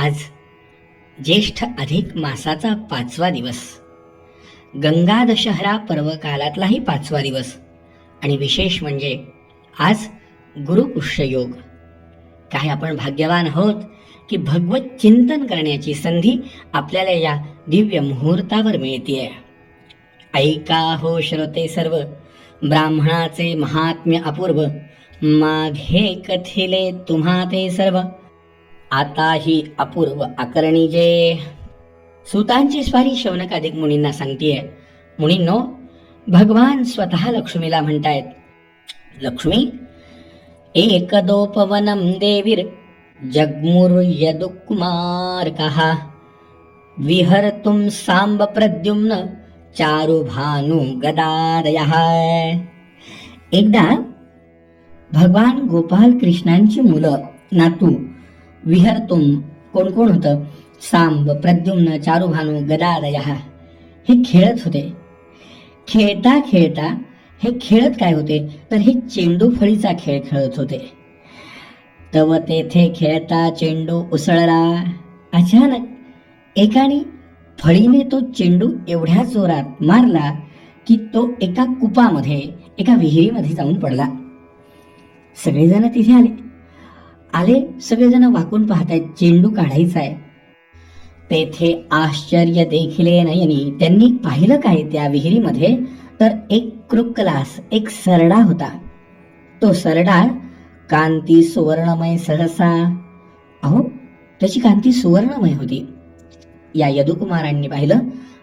आज ज्येष्ठ अधिक मासाचा 5वा दिवस, गंगा दशहरा पर्वकालातलाही 5वा दिवस आणि विशेष म्हणजे आज गुरुपुष्य योग. काय आपण भाग्यवान आहोत की भगवत चिंतन करण्याची संधी आपल्याला या दिव्य मुहूर्तावर मिळतीये. ऐका हो श्रोते सर्व, ब्राह्मणाचे महात्म्य अपूर्व, माघे कथिले तुम्हा ते सर्व, आता ही अपूर्व आकरणी जे. सुतांची स्वारी शौनकादिक मुनींना सांगतीये. मुनींनो, भगवान स्वतः लक्ष्मीला म्हणतायत, लक्ष्मी एकदोपवनम देवीर जगमुर्यदुकुमार कहा विहर्तुम सांब प्रद्युम्न चारुभानु गदादयः. एकदा भगवान गोपाल कृष्णांची मुलं नातू विहर्तुम कोण कोण होतं, सांब प्रद्युम्न चारुभानु गदादयः हे खेळत होते. खेळता खेळता हे खेळत काय होते तर हे चेंडू फळीचा खेळ खेळत होते. तव तेथे खेळता चेंडू उसळला. अचानक एकाने फळीने तो चेंडू एवढ्या जोरात मारला की तो एका कुपामध्ये, एका विहिरीमध्ये जाऊन पडला. सगळेजण तिथे आले सगळेजण वाकून पाहतायत, चेंडू काढायचा आहे. तेथे आश्चर्य देखिले नयनी. त्यांनी पाहिलं काय त्या विहिरीमध्ये तर एक क्रुक्कलास, एक सरडा होता. तो सरडा कांती सुवर्णमय सहसा. अहो, त्याची कांती सुवर्णमय होती. या यदुकुमारांनी पाहिलं,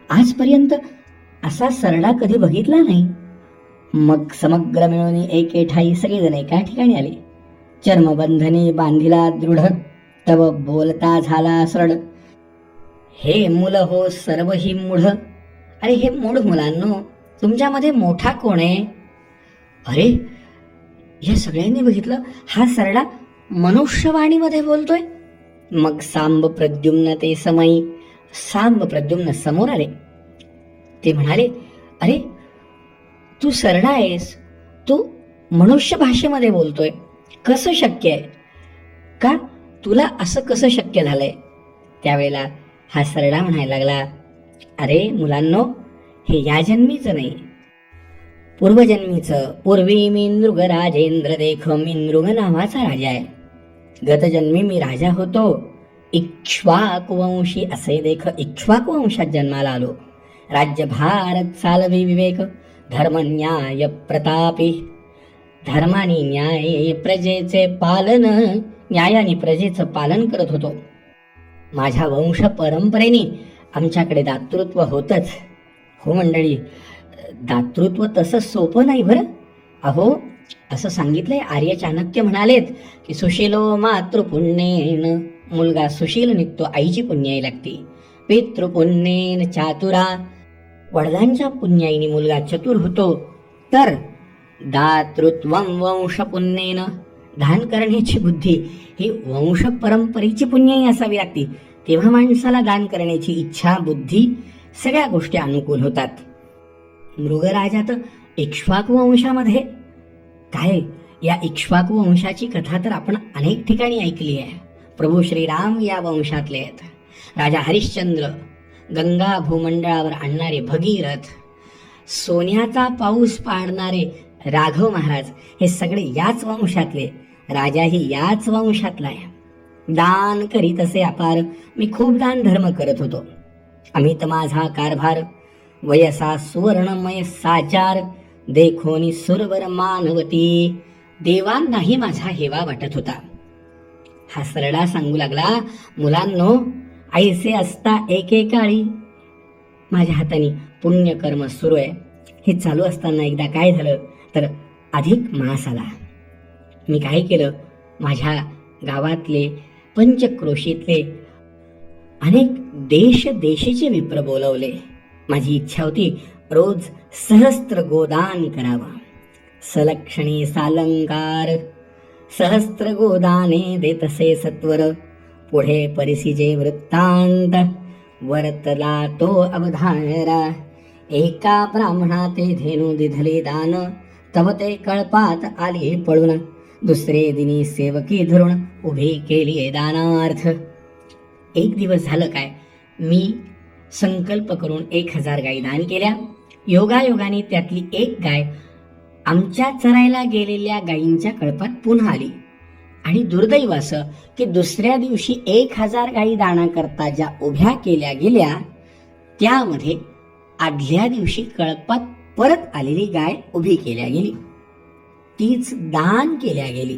आजपर्यंत असा सरडा कधी बघितला नाही. मग समग्र मिळून एके ठाई सगळेजण एका ठिकाणी आले. चर्मबंधने बांधिला दृढ, तव बोलता झाला सरळ. हे मुल हो सर्व ही मूढ. अरे हे मूढ मुलांनो, तुमच्यामध्ये मोठा कोण आहे? अरे, या सगळ्यांनी बघितलं, हा सरडा मनुष्यवाणीमध्ये बोलतोय. मग सांब प्रद्युम्न ते समयी, सांब प्रद्युम्न समोर आले. ते म्हणाले, अरे तू सरडा आहेस, तू मनुष्य भाषेमध्ये बोलतोय, कसं शक्य आहे? का तुला असं कसं शक्य झालंय? त्यावेळेला हा सरडा म्हणायला लागला, अरे मुलांनो, हे या जन्मीचं नाही, पूर्वजन्मीचं. पूर्वी मी नृग राजेंद्र देख, मी नृग नावाचा राजा आहे. गतजन्मी मी राजा होतो, इक्ष्वाकुवंशी असे देख, इक्ष्वाकुवंशात जन्माला आलो. राज्यभार चालवी विवेक, धर्म न्याय प्रतापी. धर्मानी न्याय प्रजेचे पालन, न्यायाने प्रजेचं पालन करत होतो. माझ्या वंश परंपरेने आमच्याकडे दातृत्व होतच. हो मंडळी, दातृत्व तसं सोपं नाही बरं. अहो, असं सांगितलंय, आर्य चाणक्य म्हणालेत की सुशीलो मातृपुण्येन, मुलगा सुशील निघतो आईची पुण्याई लागते. पितृपुण्येन चातुरा, वडिलांच्या पुण्याईने मुलगा चतुर होतो. तर दातृत्वम वंशपुण्येन, दान करण्याची बुद्धी ही वंश परंपरेची पुण्याई असावी लागते. तेव्हा माणसाला दान करण्याची इच्छा, बुद्धी, सगळ्या गोष्टी अनुकूल होतात. मृगराजात इक्ष्वाकू वंशामध्ये काय, या इक्ष्वाकू वंशाची कथा तर आपण अनेक ठिकाणी ऐकली आहे. प्रभू श्रीराम या वंशातले आहेत. राजा हरिश्चंद्र, गंगा भूमंडळावर आणणारे भगीरथ, सोन्याचा पाऊस पाडणारे राघव महाराज, हे सगळे याच वंशातले. राजाही याच वंशातला आहे. दान करीत असे अपार, मी खूप दान धर्म करत होतो. अमित माझा कारभार, वयसा सुवर्णमय साचार, देखोनी सुरवर मानवती. देवांनाही माझा हेवा वाटत होता. हा सरडा सांगू लागला, मुलांनो, ऐसे असता एकेकाळी माझ्या हाताने पुण्यकर्म सुरू आहे. हे चालू असताना एकदा काय झालं तर अधिक मास आला. मी काय केलं, माझ्या गावातले पंचक्रोशीतले अनेक देशीचे विप्र बोलवले. माझी इच्छा होती रोज सहस्त्र गोदान करावं. सलक्षणी सालंकार, सहस्त्र गोदाने देतसे सत्वर. पुढे परिसिजे वृत्तांत, वर्तला तो अवधारा. एका ब्राह्मणा ते धेनू दिधले दान, तव ते कळपात आली पळून. दुसरे दिनी सेवकी धरून उभी केली दानार्थ. एक दिवस झालं काय, मी संकल्प करून 1000 गायी दान केल्या. योगायोगाने त्यातली एक गाय आमच्या चरायला गेलेल्या गायींच्या कळपात पुन्हा आली. आणि दुर्दैव असं की दुसऱ्या दिवशी 1000 गायी दानाकरता ज्या उभ्या केल्या गेल्या त्यामध्ये आदल्या दिवशी कळपात परत आलेली गाय उभी केल्या गेली, तीच दान केल्या गेली.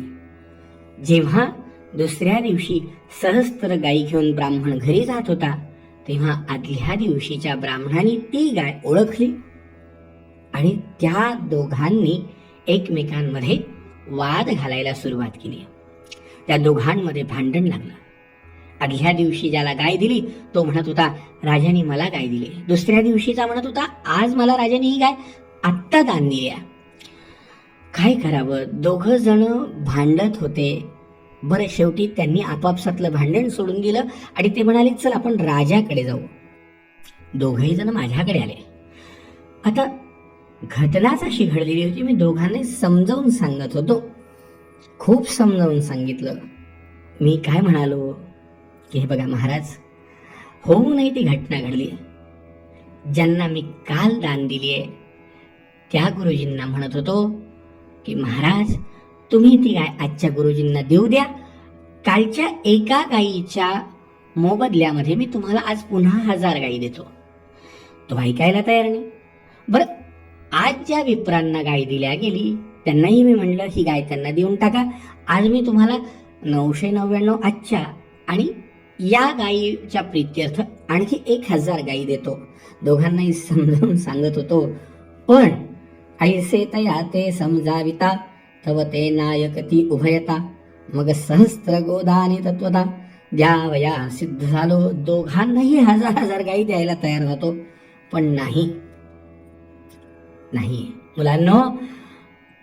जेव्हा दुसऱ्या दिवशी सहस्त्र गायी घेऊन ब्राह्मण घरी जात होता तेव्हा आदल्या दिवशीच्या ब्राह्मणाने ती गाय ओळखली आणि त्या दोघांनी एकमेकांमध्ये वाद घालायला सुरुवात केली. त्या दोघांमध्ये भांडण लागलं. आदल्या दिवशी ज्याला गाय दिली तो म्हणत होता राजाने मला गाय दिली. दुसऱ्या दिवशीचा म्हणत होता आज मला राजाने ही गाय आत्ता दान दिली. काय करावं, दोघं जण भांडत होते. बरं, शेवटी त्यांनी आपापसातलं भांडण सोडून दिलं आणि ते म्हणाले चल आपण राजाकडे जाऊ. दोघही जण माझ्याकडे आले. आता घटनाच अशी घडलेली होती, मी दोघांनी समजावून सांगत होतो, खूप समजावून सांगितलं. मी काय म्हणालो की हे बघा महाराज, होऊ नये ती घटना घडली. ज्यांना मी काल दान दिली आहे त्या गुरुजींना म्हणत होतो की महाराज तुम्ही ती गाय आजच्या गुरुजींना देऊ द्या, कालच्या एका गायीच्या मोबदल्यामध्ये मी तुम्हाला आज पुन्हा 1000 गायी देतो. तो ऐकायला तयार नाही. बरं, आज ज्या विप्रांना गाय दिल्या गेली त्यांनाही मी म्हणलं ही गाय त्यांना देऊन टाका, आज मी तुम्हाला 999 आजच्या आणि या गायीच्या प्रीत्यर्थ आणखी 1000 गायी देतो. दोघांनाही समजावून सांगत होतो. पण ऐसे तया ते समजाविता तव ते नायकती उभयता, मग सहस्त्र गोदानी तत्वता द्यावया सिद्ध झालो. दोघांनाही 1000 गायी द्यायला तयार होतो, पण नाही मुलांनो,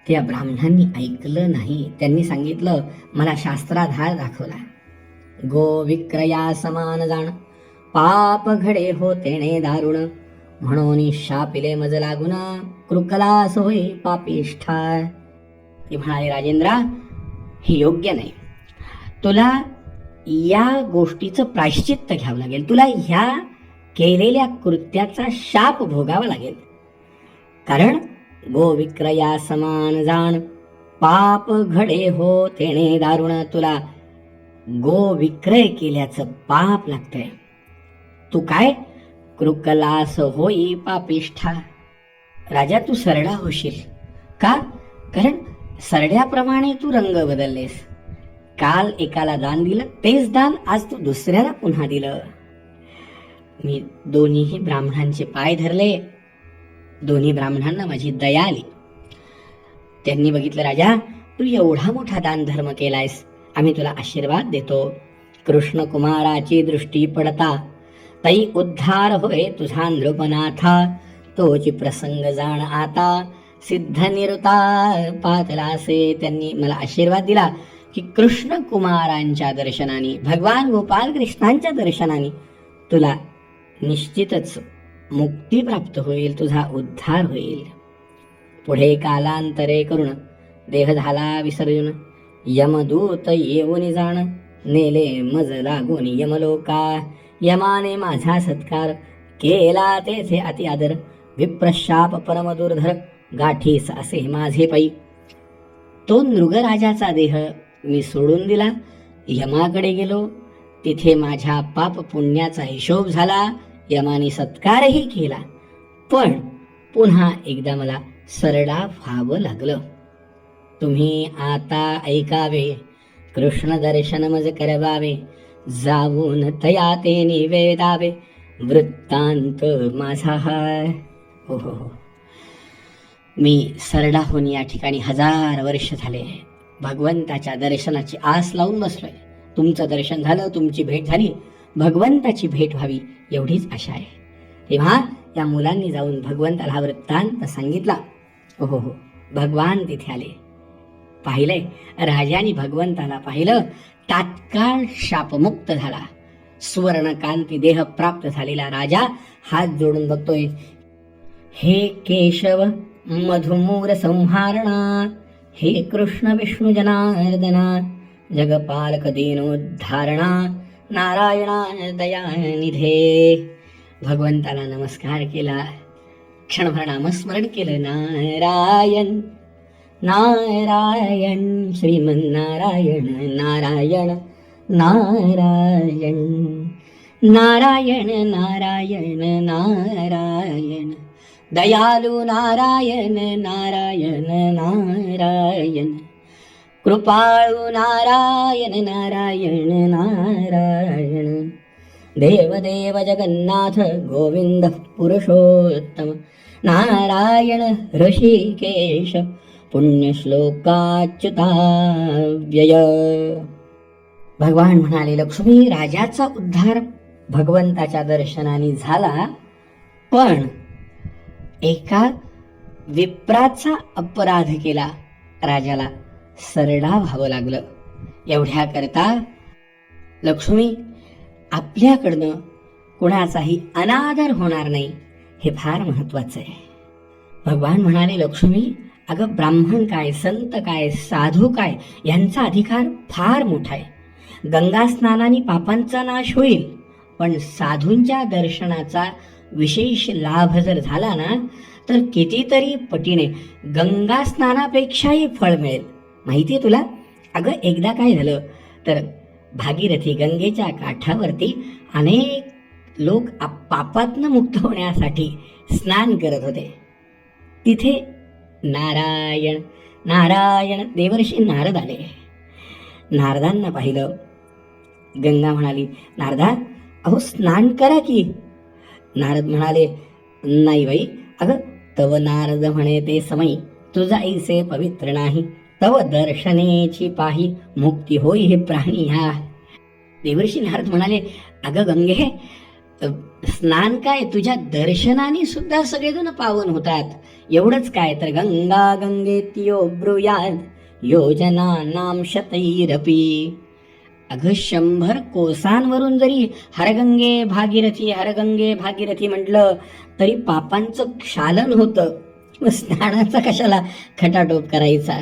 त्या ब्राह्मणांनी ऐकलं नाही. त्यांनी सांगितलं मला शास्त्राधार दाखवला. गो विक्रया समान जाण पाप घडे हो तेणे दारुण, म्हणून शापिले मज लागून कृकलास होई पापिष्ठा. ते म्हणाले राजेंद्रा हे योग्य नाही, तुला या गोष्टीचं प्रायश्चित्त घ्यावं लागेल, तुला ह्या केलेल्या कृत्याचा शाप भोगावा लागेल. कारण गो विक्रया समान जाण पाप घडे हो तेणे दारुण, तुला गो विक्रय केल्याचं पाप लागतंय. तू काय कृकलास होई पापिष्ठा. राजा तू सरडा होशील का, कारण सरड्याप्रमाणे तू रंग बदललेस. काल एकाला दान दिलं तेच दान आज तू दुसऱ्याला पुन्हा दिलं. मी दोन्हीही ब्राह्मणांचे पाय धरले. दोन्ही ब्राह्मणांना माझी दया आली. त्यांनी बघितलं राजा तू एवढा मोठा दान धर्म केलायस, आम्ही तुला आशीर्वाद देतो. कृष्ण कुमाराची दृष्टी पडता तई उद्धार होय तुझा नृपनाथा, तोची प्रसंग जाण आता सिद्ध निरुता पातलासे. त्यांनी मला आशीर्वाद दिला की कृष्ण कुमारांच्या दर्शनाने, भगवान गोपाल कृष्णांच्या दर्शनाने तुला निश्चितच मुक्ती प्राप्त होईल, तुझा उद्धार होईल. पुढे कालांतरे करून देह झाला विसर्जन, यमदूत येऊन जाण नेले मज लागून यमलोका. यमाने माझा सत्कार केला तेथे अति आदर, विप्रशाप परम दुर्धर गाठीस असे माझे पायी. तो नृगराजाचा देह मी सोडून दिला, यमाकडे गेलो. तिथे माझ्या पाप पुण्याचा हिशोब झाला, यमाने सत्कारही केला. पण पुन्हा एकदा मला सरडा व्हावं लागलं. तुम्ही आता ऐकावे, कृष्ण दर्शन मज करवावे, जाऊन तया ते निवेदावे, वृत्तांत माझा हाय. हो हो हो, मी सरडा होऊन या ठिकाणी 1000 वर्ष झाले भगवंताच्या दर्शनाची आस लावून बसलोय. तुमचं दर्शन झालं, तुमची भेट झाली, भगवंताची भेट व्हावी एवढीच आशा आहे. तेव्हा या मुलांनी जाऊन भगवंताला हा वृत्तांत सांगितला. हो हो, भगवान तिथे आले. पाहिलंय, राजाने भगवंताला पाहिलं, तात्काळ शापमुक्त झाला. सुवर्णकांती देह प्राप्त झालेला राजा हात जोडून बघतोय, हे केशव मधुमूर संहारणा, हे कृष्ण विष्णू जनार्दना, जगपालक दीनोद्धारणा, नारायणा दयानिधे. भगवंताला नमस्कार केला, क्षणभर नामस्मरण केलं. नारायण नारायण श्रीमन्नारायण नारायण नारायण नारायण नारायण नारायण दयालु नारायण नारायण नारायण कृपाळू नारायण नारायण नारायण देवदेव जगन्नाथ गोविंद पुरुषोत्तम नारायण ऋषिकेश पुण्यश्लोकाच्युताव्यय. भगवान म्हणाले, लक्ष्मी, राजाचा उद्धार भगवंताच्या दर्शनाने झाला, पण एका विप्राचा अपराध केला, राजाला सरडा व्हावं लागलं. एवढ्याकरता लक्ष्मी, आपल्याकडनं कुणाचाही अनादर होणार नाही, हे फार महत्वाचं आहे. भगवान म्हणाले, लक्ष्मी, अगं ब्राह्मण काय, संत काय, साधू काय, यांचा अधिकार फार मोठा आहे. गंगा स्नानाने पापांचा नाश होईल, पण साधूंच्या दर्शनाचा विशेष लाभ जर झाला ना, तर कितीतरी पटीने गंगा स्नानापेक्षाही फळ मिळेल. माहितीये तुला? अगं एकदा काय झालं तर भागीरथी गंगेच्या काठावरती अनेक लोक पापातनं मुक्त होण्यासाठी स्नान करत होते. तिथे नारायण नारायण देवर्षी नारद आले. नारदांना पाहिलं. गंगा म्हणाली, नारदा, अहो स्नान करा की. नारद म्हणाले, नाही बाई, अगं तव नारद म्हणे ते समय तुझा ऐसे पवित्र नाही, तव दर्शनेची पाही मुक्ती होई हे प्राणी ह्या. देवर्षी नारद म्हणाले, अगं गंगे, स्नान काय, तुझ्या दर्शनाने सुद्धा सगळेजण पावन होतात. एवढंच काय तर गंगा गंगेत्यो ब्रूयाद योजना नाम शतैरपी. अगं 100 कोसांवरून जरी हरगंगे भागीरथी हरगंगे भागीरथी म्हटलं तरी पापांचं क्षालन होतं. स्नानाचा कशाला खटाटोप करायचा.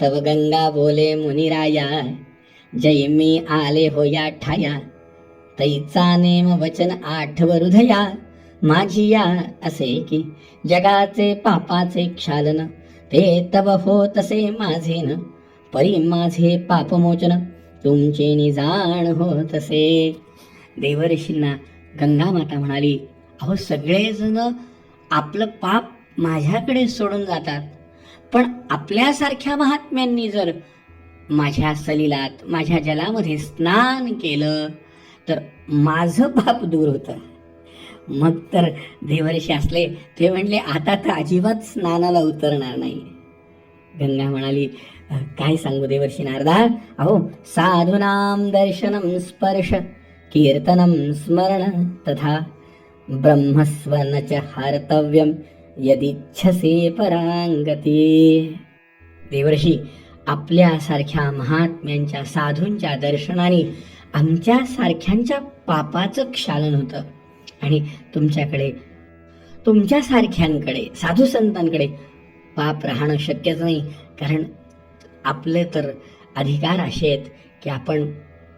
तव गंगा बोले मुनिराया, जय मी आले हो या ठाया, तैचा नेम वचन आठवरुधया माझी या, असे की जगाचे पापाचे क्षालन, ते तव हो तसे माझे न, परी माझे पापमोचन, तुमचे निजाण हो तसे. देवर्षींना गंगा माता म्हणाली, अहो सगळेजण आपलं पाप माझ्याकडे सोडून जातात, पण आपल्यासारख्या महात्म्यांनी जर माझ्या सलिलात माझ्या जलामध्ये स्नान केलं तर माझं पाप दूर होतं. मग तर देवर्षी असले ते म्हणले, आता तर अजिबात स्नानाला उतरणार नाही. गंगा म्हणाली, काय सांगू देवर्षी नारदा, अहो साधूनाम दर्शनम स्पर्श कीर्तनम स्मरण तथा ब्रह्मस्वन च हार्तव्यम यदिच्छसे परांगती. देवर्षी, आपल्यासारख्या महात्म्यांच्या साधूंच्या दर्शनाने आमच्या सारख्यांच्या पापाचं क्षालन होतं, आणि तुमच्या सारख्यांकडे साधू संतांकडे पाप राहणं शक्यच नाही. कारण आपले तर अधिकार असे आहेत की आपण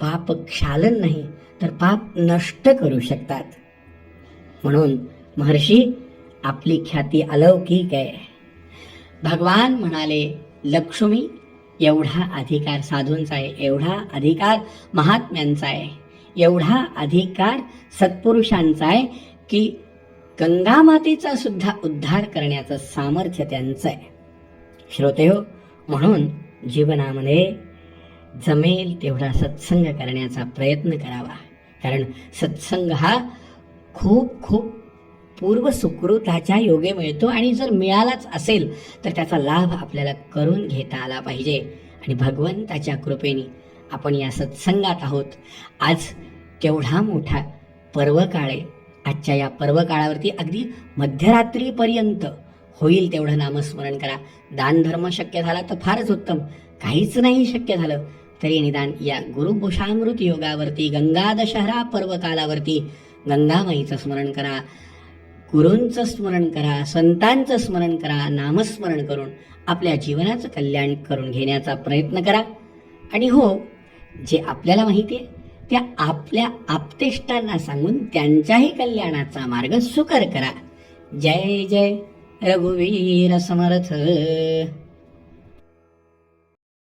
पाप क्षालन नाही तर पाप नष्ट करू शकतात. म्हणून महर्षी, आपली ख्याती अलौकिक आहे. भगवान म्हणाले, लक्ष्मी, एवढा अधिकार साधूंचा आहे, एवढा अधिकार महात्म्यांचा आहे, एवढा अधिकार सत्पुरुषांचा आहे की गंगा मातेचा सुद्धा उद्धार करण्याचं सामर्थ्य त्यांचं आहे. श्रोतेहो, म्हणून जीवनामध्ये जमेल तेवढा सत्संग करण्याचा प्रयत्न करावा. कारण सत्संग हा खूप खूप पूर्व सुकृताच्या योगे मिळतो, आणि जर मिळालाच असेल तर त्याचा लाभ आपल्याला करून घेता आला पाहिजे. आणि भगवंताच्या कृपेने आपण या सत्संगात आहोत. आज केवढा मोठा पर्वकाळ आहे. आजच्या या पर्वकाळावरती अगदी मध्यरात्रीपर्यंत होईल तेवढं नामस्मरण करा. दानधर्म शक्य झाला तर फारच उत्तम. काहीच नाही शक्य झालं तरी निदान या गुरुपुषामृत योगावरती, गंगा दशहरा पर्वकालावरती गंगामाईचं स्मरण करा, गुरूंचं स्मरण करा, संतांचं स्मरण करा. नामस्मरण करून आपल्या जीवनाचं कल्याण करून घेण्याचा प्रयत्न करा. आणि हो, जे आपल्याला माहिती आहे त्या आपल्या आप्तेष्टांना सांगून त्यांच्याही कल्याणाचा मार्ग सुकर करा. जय जय रघुवीर समर्थ.